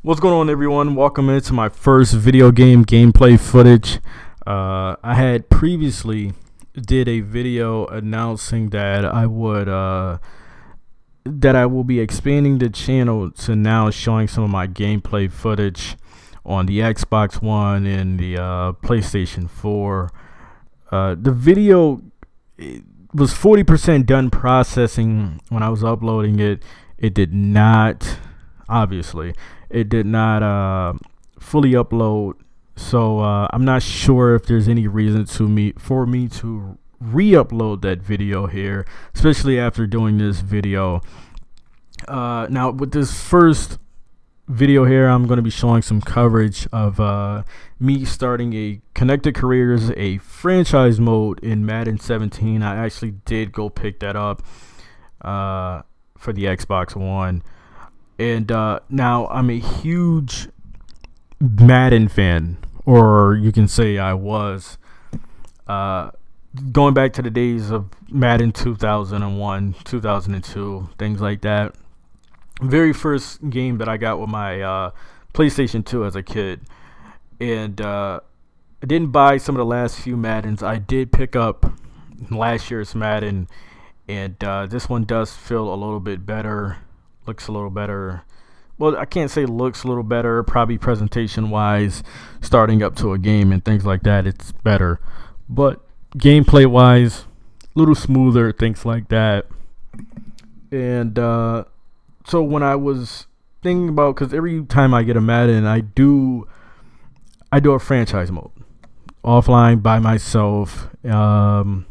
What's going on, everyone? Welcome into my first video game gameplay footage. I had previously did a video announcing that I will be expanding the channel to now showing some of my gameplay footage on the Xbox One and the PlayStation 4. The video was 40% done processing when I was uploading it. It did not, obviously. It did not fully upload, so I'm not sure if there's any reason for me to re-upload that video here, especially after doing this video. Now with this first video here, I'm going to be showing some coverage of me starting a Connected Careers, a franchise mode in Madden 17. I actually did go pick that up for the Xbox One. And now I'm a huge Madden fan, or you can say I was. Going back to the days of Madden 2001, 2002, things like that. Very first game that I got with my PlayStation 2 as a kid. And I didn't buy some of the last few Maddens. I did pick up last year's Madden. And this one does feel a little bit better. Looks a little better. Well, I can't say looks a little better. Probably presentation wise, starting up to a game and things like that, it's better. But gameplay wise, a little smoother, things like that. And so when I was thinking about, because every time I get a Madden, I do a franchise mode offline by myself. Even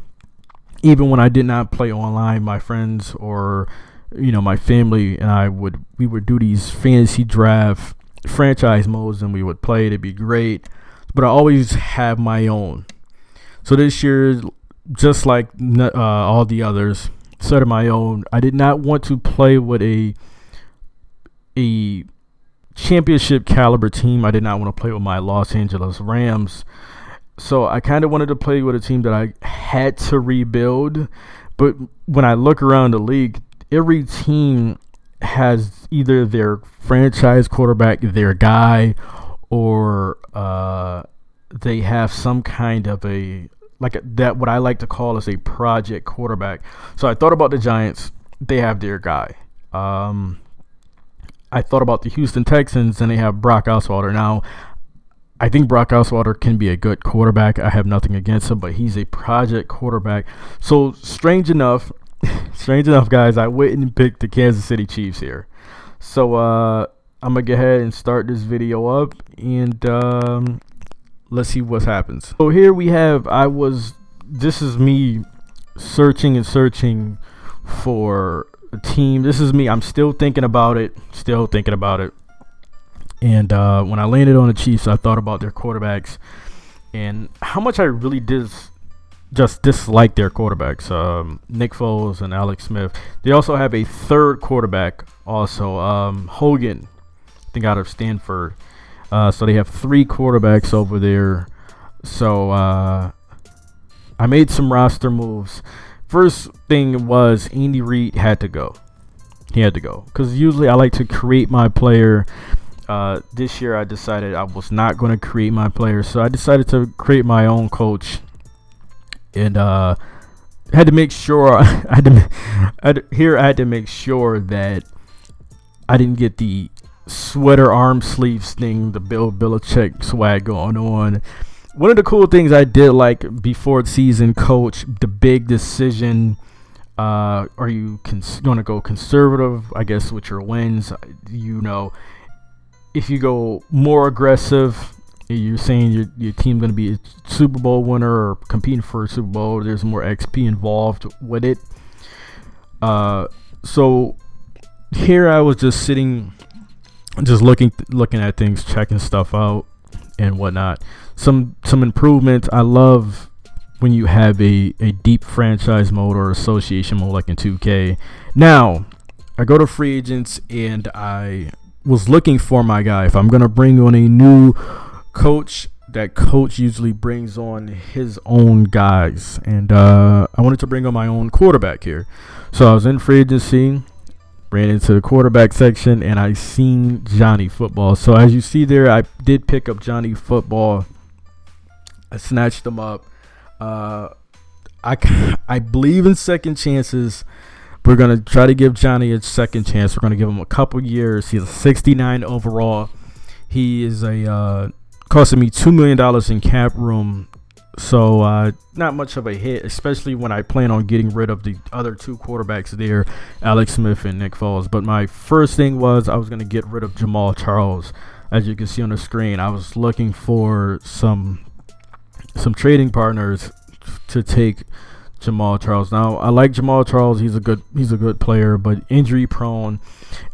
when I did not play online, my friends or my family and we would do these fantasy draft franchise modes, and we would play. It'd be great, but I always have my own. So this year, just like all the others, set of my own. I did not want to play with a championship caliber team. I did not want to play with my Los Angeles Rams. So I kind of wanted to play with a team that I had to rebuild. But when I look around the league, every team has either their franchise quarterback, their guy, or they have some kind of what I like to call as a project quarterback. So I thought about the Giants. They have their guy. I thought about the Houston Texans, and they have Brock Osweiler. Now, I think Brock Osweiler can be a good quarterback. I have nothing against him, but he's a project quarterback. So strange enough, guys, I went and picked the Kansas City Chiefs here. So I'm gonna go ahead and start this video up, and let's see what happens. So here we have, this is me searching for a team. This is me. I'm still thinking about it. And when I landed on the Chiefs, I thought about their quarterbacks and how much I really just dislike their quarterbacks, Nick Foles and Alex Smith. They also have a third quarterback, Hogan, I think out of Stanford. So they have three quarterbacks over there. So I made some roster moves. First thing was Andy Reid had to go. He had to go because usually I like to create my player. This year I decided I was not going to create my player, so I decided to create my own coach. And had to make sure I had to make sure that I didn't get the sweater arm sleeves thing, the Bill Belichick swag going on. One of the cool things I did like before the season, coach, the big decision. Are you going to go conservative, I guess, with your wins? If you go more aggressive, you're saying your team going to be a Super Bowl winner or competing for a Super Bowl. There's more XP involved with it. So here I was just sitting, just looking at things, checking stuff out and whatnot. Some improvements. I love when you have a deep franchise mode or association mode like in 2K. Now I go to free agents and I was looking for my guy. If I'm gonna bring on a new coach, that coach usually brings on his own guys, and I wanted to bring on my own quarterback here. So I was in free agency, ran into the quarterback section, and I seen Johnny Football. So as you see there, I did pick up Johnny Football. I snatched him up. I believe in second chances. We're going to try to give Johnny a second chance. We're going to give him a couple years. He's a 69 overall. He is costing me $2 million in cap room. So not much of a hit, especially when I plan on getting rid of the other two quarterbacks there, Alex Smith and Nick Foles. But my first thing was I was going to get rid of Jamal Charles. As you can see on the screen, I was looking for some trading partners to take Jamal Charles. Now I like Jamal Charles. He's a good player, but injury prone.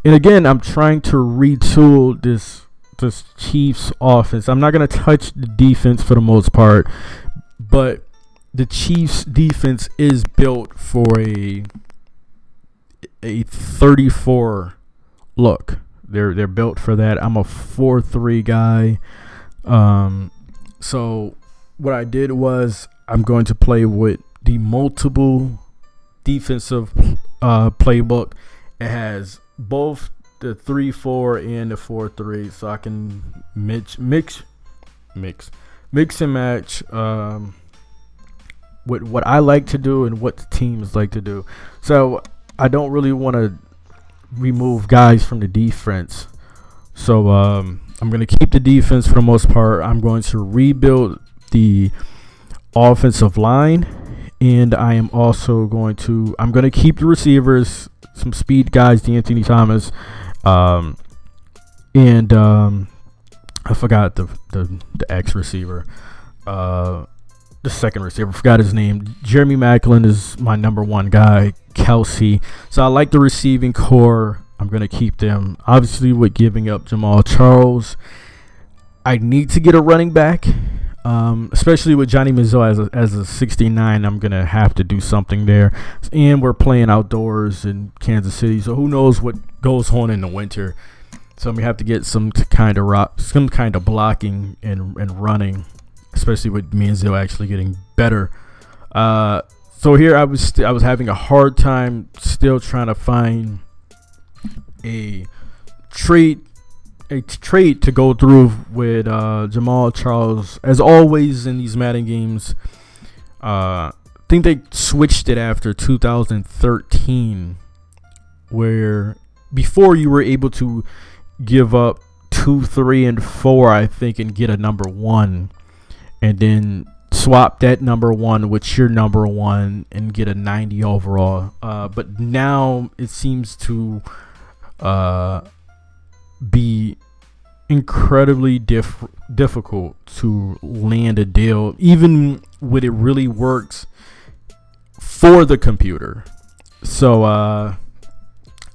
And again, I'm trying to retool this Chiefs offense. I'm not going to touch the defense for the most part, but the Chiefs defense is built for a 34 look. They're built for that. I'm a 4-3 guy. So what I did was I'm going to play with the multiple defensive playbook. It has both the 3-4 and the 4-3, so I can mix and match with what I like to do and what the teams like to do. So I don't really want to remove guys from the defense. So I'm going to keep the defense for the most part. I'm going to rebuild the offensive line, and I am also going to keep the receivers, some speed guys, D'Anthony Thomas, and I forgot the X receiver, the second receiver. I forgot his name. Jeremy Maclin is my number one guy. Kelsey. So I like the receiving core. I'm going to keep them. Obviously, with giving up Jamal Charles, I need to get a running back. Especially with Johnny Manziel as a 69, I'm going to have to do something there. And we're playing outdoors in Kansas City, so who knows what goes on in the winter. So I'm going to have to get some kind of blocking and running, especially with Manziel actually getting better. So here I was having a hard time still trying to find a trade to go through with Jamal Charles. As always in these Madden games, I think they switched it after 2013, where before you were able to give up 2, 3, and 4, I think, and get a number 1, and then swap that number 1 with your number 1 and get a 90 overall. But now it seems to be incredibly difficult to land a deal, even when it really works for the computer. So I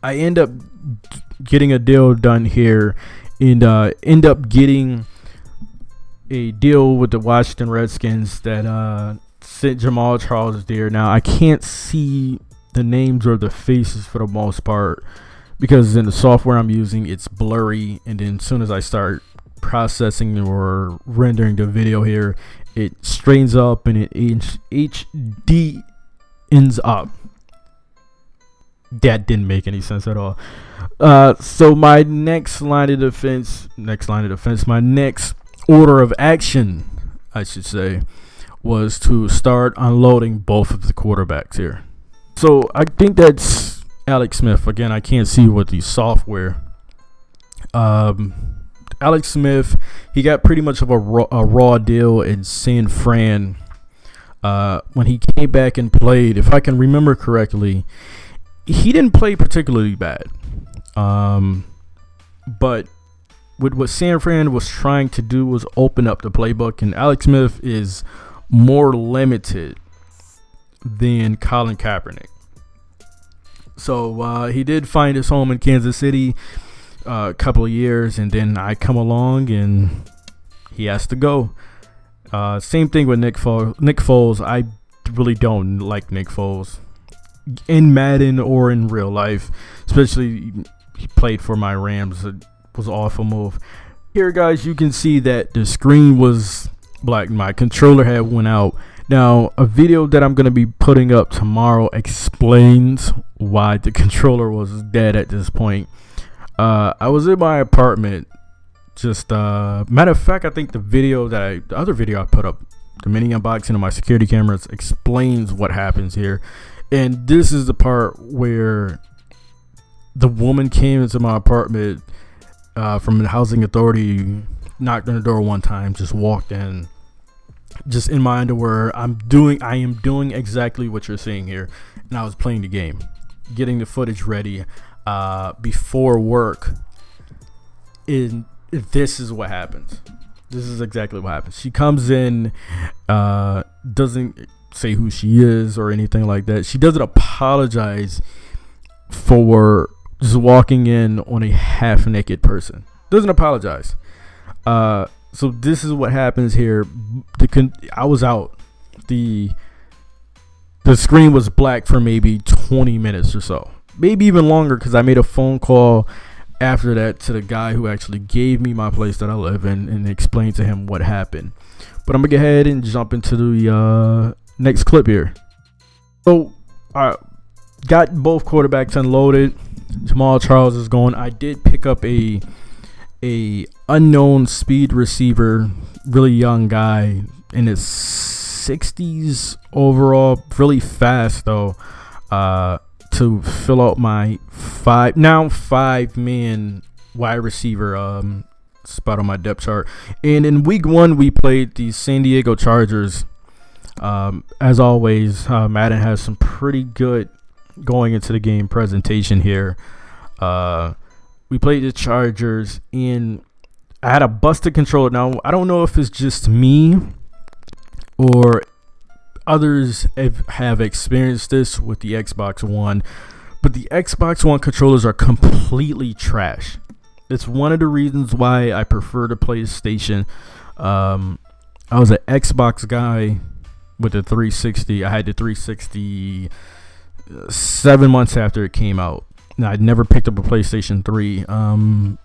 end up getting a deal done here, and end up getting a deal with the Washington Redskins that sent Jamal Charles there. Now I can't see the names or the faces for the most part, because in the software I'm using, it's blurry, and then as soon as I start processing or rendering the video here, it straightens up and it HD ends up. That didn't make any sense at all. So my next order of action, I should say, was to start unloading both of the quarterbacks here. So I think that's Alex Smith. Again, I can't see with the software. Alex Smith, he got pretty much of a raw deal in San Fran. When he came back and played, if I can remember correctly, he didn't play particularly bad. But with what San Fran was trying to do was open up the playbook, and Alex Smith is more limited than Colin Kaepernick. So he did find his home in Kansas City a couple of years, and then I come along and he has to go. Same thing with Nick Foles. I really don't like Nick Foles in Madden or in real life, especially he played for my Rams. It was an awful move. Here, guys, you can see that the screen was black. My controller had went out. Now, a video that I'm going to be putting up tomorrow explains why the controller was dead at this point. I was in my apartment. Just matter of fact, I think the other video I put up, the mini unboxing of my security cameras, explains what happens here. And this is the part where the woman came into my apartment from the housing authority, knocked on the door one time, just walked in, just in my underwear. I am doing exactly what you're seeing here, and I was playing the game, getting the footage ready before work. And this is what happens. This is exactly what happens. She comes in, doesn't say who she is or anything like that. She doesn't apologize for just walking in on a half-naked person. Doesn't apologize. So this is what happens here. I was out. The screen was black for maybe 20 minutes or so, maybe even longer, because I made a phone call after that to the guy who actually gave me my place that I live in and explained to him what happened. But I'm gonna go ahead and jump into the next clip here. So I got both quarterbacks unloaded. Jamal Charles is going. I did pick up a unknown speed receiver, really young guy in his 60s overall, really fast though, to fill out my five-man wide receiver spot on my depth chart. And in week 1 we played the San Diego Chargers. As always, Madden has some pretty good going into the game presentation here. We played the Chargers, and I had a busted controller. Now, I don't know if it's just me or others have experienced this with the Xbox One, but the Xbox One controllers are completely trash. It's one of the reasons why I prefer the PlayStation. I was an Xbox guy with the 360. I had the 360 7 months after it came out. Now, I'd never picked up a PlayStation 3.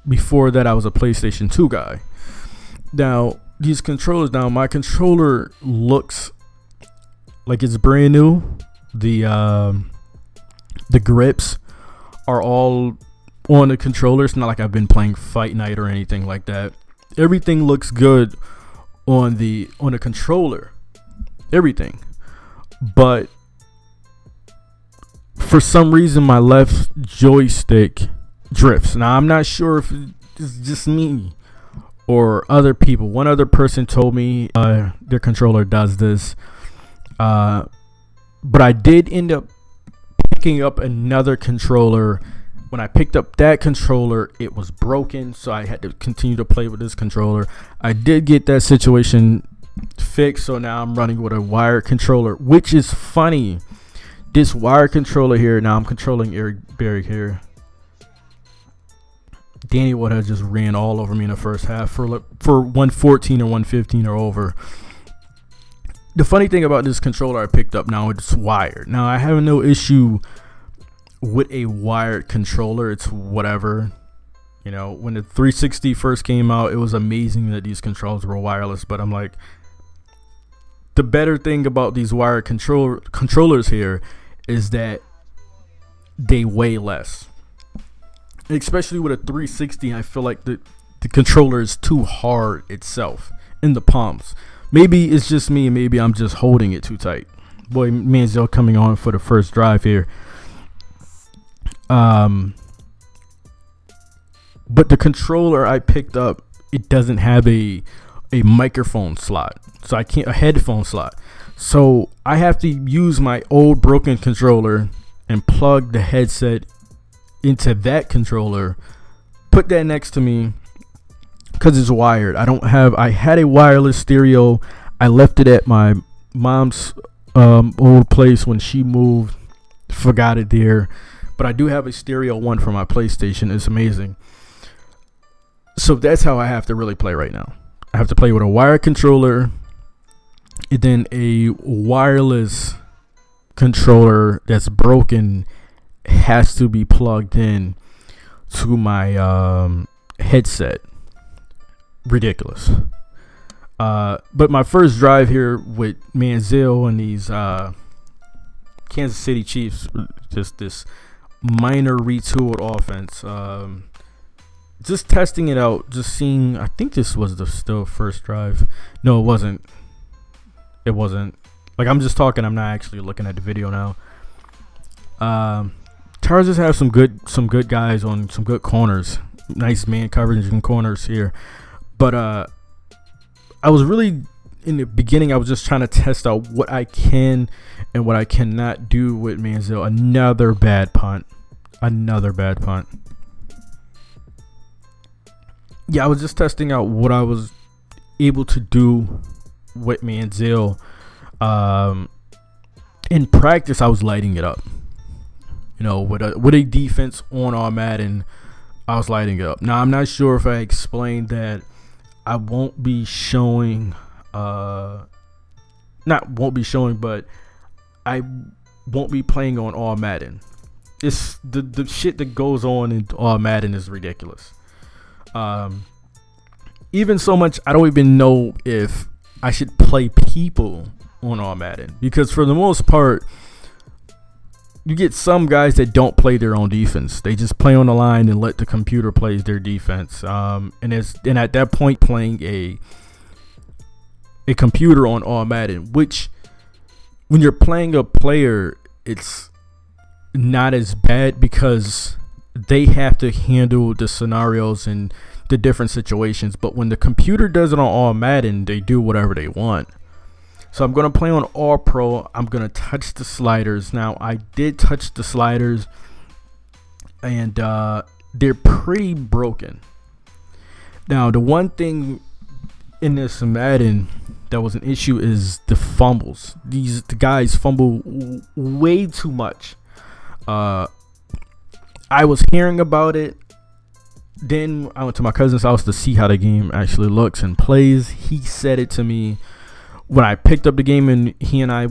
Before that, I was a PlayStation 2 guy. Now, these controllers, my controller looks like it's brand new. The grips are all on the controller. It's not like I've been playing Fight Night or anything like that. Everything looks good on the controller. Everything. But for some reason, my left joystick drifts. Now, I'm not sure if it's just me or other people. One other person told me their controller does this. But I did end up picking up another controller. When I picked up that controller, it was broken, so I had to continue to play with this controller. I did get that situation fixed, so now I'm running with a wired controller, which is funny. This wire controller here, now I'm controlling Eric Berry here. Danny Wood has just ran all over me in the first half for 114 or 115 or over. The funny thing about this controller I picked up now, it's wired. Now, I have no issue with a wired controller. It's whatever. You know, when the 360 first came out, it was amazing that these controllers were wireless. But I'm like, the better thing about these wired controllers here is that they weigh less. Especially with a 360, I feel like the controller is too hard itself in the palms. Maybe it's just me, and maybe I'm just holding it too tight. Boy, Manziel coming on for the first drive here. But the controller I picked up, it doesn't have a microphone slot, so I can't, a headphone slot. So I have to use my old broken controller and plug the headset into that controller, put that next to me, because it's wired. I had a wireless stereo. I left it at my mom's old place when she moved, forgot it there. But I do have a stereo one for my PlayStation. It's amazing. So that's how I have to really play right now. I have to play with a wired controller and then a wireless controller that's broken has to be plugged in to my headset. Ridiculous. But my first drive here with Manziel and these Kansas City Chiefs, just this minor retooled offense. Just testing it out, just seeing. I think this was the still first drive. No, it wasn't. It wasn't. Like, I'm just talking. I'm not actually looking at the video now. Chargers have some good guys on some good corners. Nice man coverage and corners here. But I was really, in the beginning, I was just trying to test out what I can and what I cannot do with Manziel. Another bad punt. Yeah, I was just testing out what I was able to do with Manziel. In practice, I was lighting it up. You know, with a defense on Madden, I was lighting it up. Now, I'm not sure if I explained that I won't be showing, but I won't be playing on all Madden. It's the shit that goes on in all Madden is ridiculous. Even so much, I don't even know if I should play people on all Madden, because for the most part, you get some guys that don't play their own defense. They just play on the line and let the computer play their defense. And at that point, playing a computer on all Madden, which when you're playing a player, it's not as bad because they have to handle the scenarios and the different situations. But when the computer does it on all Madden, they do whatever they want. So I'm going to play on All Pro. I'm going to touch the sliders. Now, I did touch the sliders, and they're pretty broken. Now, the one thing in this Madden that was an issue is the fumbles. The guys fumble way too much. I was hearing about it. Then I went to my cousin's house to see how the game actually looks and plays. He said it to me when I picked up the game, and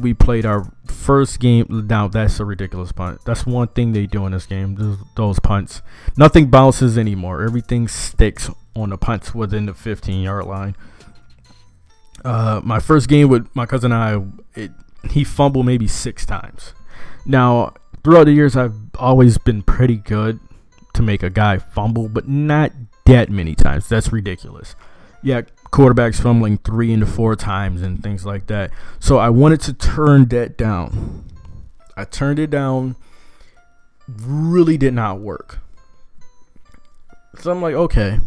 we played our first game. Now, that's a ridiculous punt. That's one thing they do in this game, those punts. Nothing bounces anymore. Everything sticks on the punts within the 15-yard line. My first game with my cousin and he fumbled maybe 6 times. Now, throughout the years, I've always been pretty good to make a guy fumble, but not that many times. That's ridiculous. Yeah, quarterbacks fumbling 3 to 4 times and things like that. So I wanted to turn that down. I turned it down. Really did not work. So I'm like, okay,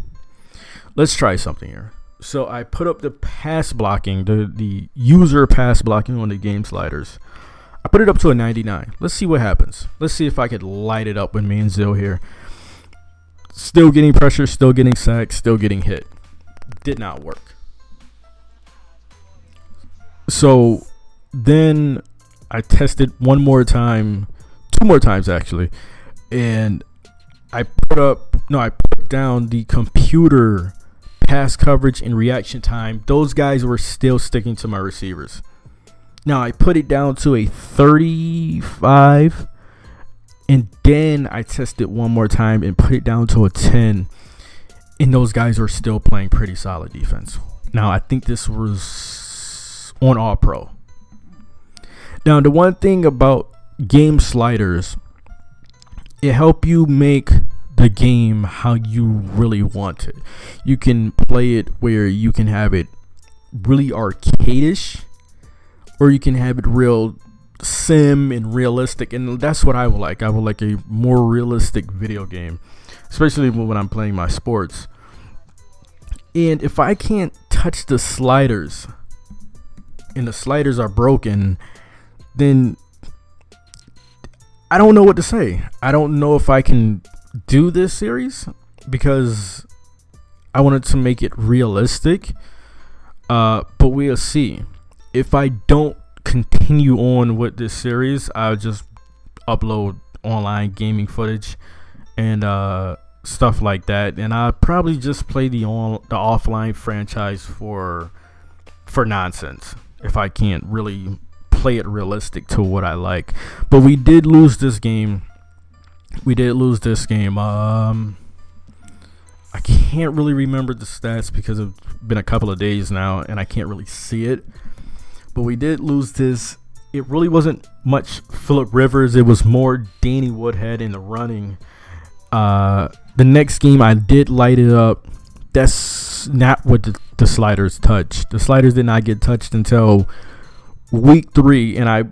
let's try something here. So I put up the pass blocking, the user pass blocking on the game sliders. I put it up to a 99. Let's see what happens. Let's see if I could light it up with Manziel here. Still getting pressure, still getting sacked, still getting hit. Did not work. So then I tested one more time, 2 more times actually, and I put down the computer pass coverage and reaction time. Those guys were still sticking to my receivers. Now I put it down to a 35, and then I tested one more time and put it down to a 10. And those guys are still playing pretty solid defense. Now, I think this was on All Pro. Now, the one thing about game sliders, it helps you make the game how you really want it. You can play it where you can have it really arcade-ish, or you can have it real sim and realistic. And that's what I would like. I would like a more realistic video game, especially when I'm playing my sports. And if I can't touch the sliders and the sliders are broken, then I don't know what to say. I don't know if I can do this series because I wanted to make it realistic. But we'll see. If I don't continue on with this series, I'll just upload online gaming footage and stuff like that, and I'll probably just play the offline franchise for nonsense if I can't really play it realistic to what I like. But we did lose this game. I I can't really remember the stats because it's been a couple of days now and I can't really see it. But we did lose this. It really wasn't much Phillip Rivers. It was more Danny Woodhead in the running. The next game I did light it up. That's not what the sliders touched. The sliders did not get touched until week 3, and I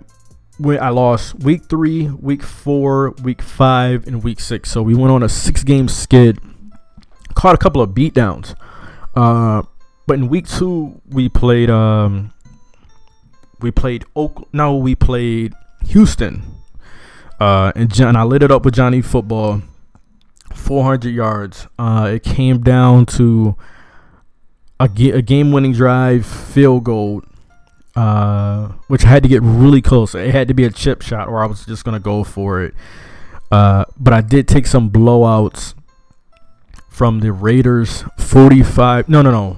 lost week 3, week 4, week 5, and week 6. So we went on a 6-game skid. Caught a couple of beatdowns. But in week 2 we played Houston. And I lit it up with Johnny Football. 400 yards. It came down to a game-winning drive, field goal, which I had to get really close. It had to be a chip shot, or I was just gonna go for it. But I did take some blowouts from the Raiders. 45. No.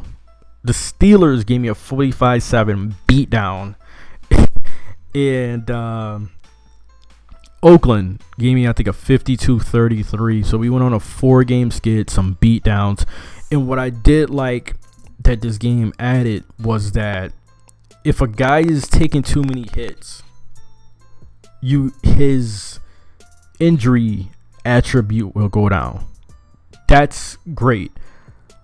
The Steelers gave me a 45-7 beatdown, and Oakland gave me, I think, a 52-33. So we went on a 4-game skid, some beatdowns. And what I did like that this game added was that if a guy is taking too many hits, his injury attribute will go down. That's great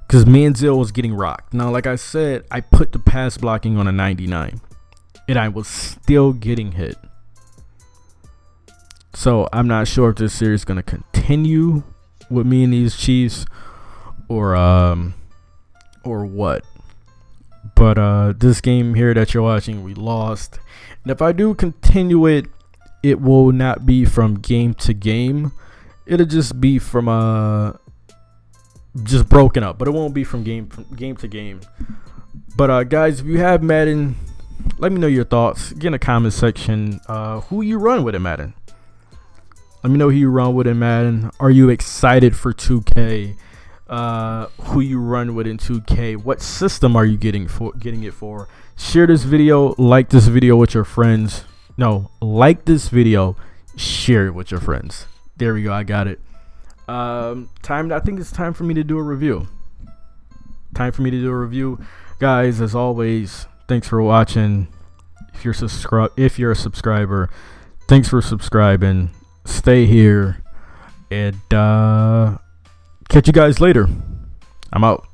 because Manziel was getting rocked. Now, like I said, I put the pass blocking on a 99, and I was still getting hit. So I'm not sure if this series is going to continue with me and these Chiefs or what. But this game here that you're watching, we lost. And if I do continue it, it will not be from game to game. It'll just be from just broken up. But it won't be from game to game. But guys, if you have Madden, let me know your thoughts. Get in the comment section who you run with in Madden. Let me know who you run with in Madden. Are you excited for 2K? Who you run with in 2K? What system are you getting it for? Share this video. Like this video with your friends. No, like this video. Share it with your friends. There we go. I got it. I think it's time for me to do a review. Guys, as always, thanks for watching. If you're a subscriber, thanks for subscribing. Stay here, and catch you guys later. I'm out.